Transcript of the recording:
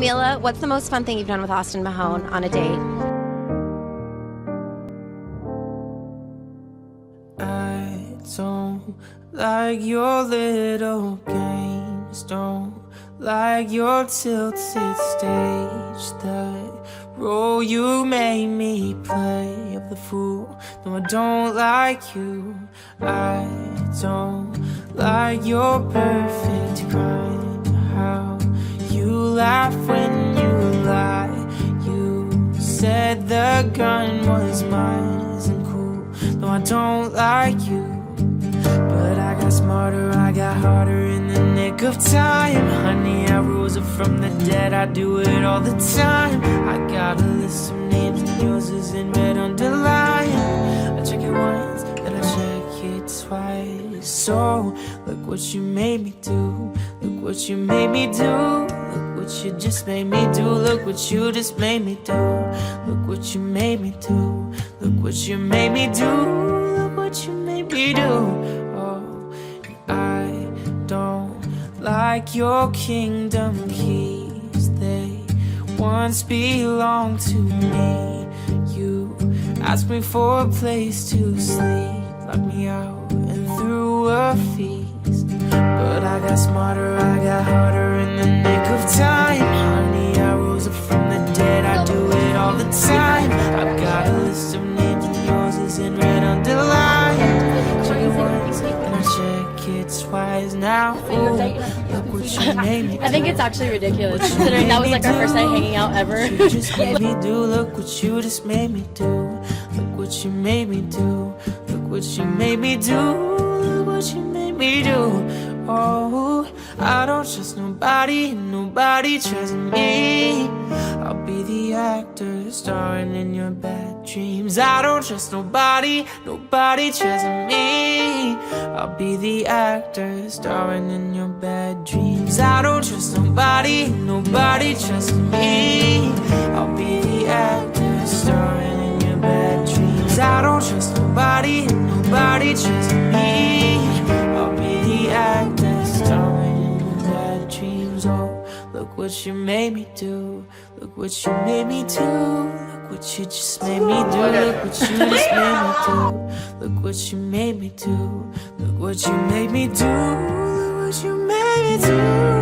Camila, what's the most fun thing you've done with Austin Mahone on a date? I don't like your little games, don't like your tilted stage. The role you made me play of the fool, no, I don't like you. I don't like your perfect crime, how you laugh when you lie. You said the gun was mine, isn't cool. No, I don't like you. But I got smarter, I got harder in the nick of time. Honey, I rose up from the dead, I do it all the time. I got a list of names and yours is in red underline. I check it once, then I check it twice. So, look what you made me do. Look what you made me do. Look what you just made me do. Look what you just made me do. Look what you made me do. Look what you made me do. Look what you made me do. Oh, I don't like your kingdom keys. They once belonged to me. You asked me for a place to sleep, locked me out and threw a feast. But I got smarter, I got harder in the nick of time. Honey, I rose up from the dead, I do it all the time. I've got a list of names and yours is in red underlined. Check it once, and I check it twice now. Ooh, look what you made me do. I think it's actually ridiculous considering that was like our first night hanging out ever. You just made me do, look what you just made me do. Look what you made me do. Look what you made me do. Look what you made me do. Oh, I don't trust nobody, and nobody trusts me. I'll be the actor starring in your bad dreams. I don't trust nobody, nobody trusts me. I'll be the actor starring in your bad dreams. I don't trust nobody, nobody trusts me. I'll be the actor starring in your bad dreams. I don't trust nobody, nobody trusts me. I'll be the actor starring in your bad dreams. Oh, look what you made me do. Look what you made me do. Look what you just made me do. Look what you just made me do. Look what you made me do. Look what you made me do. Look what you made me do.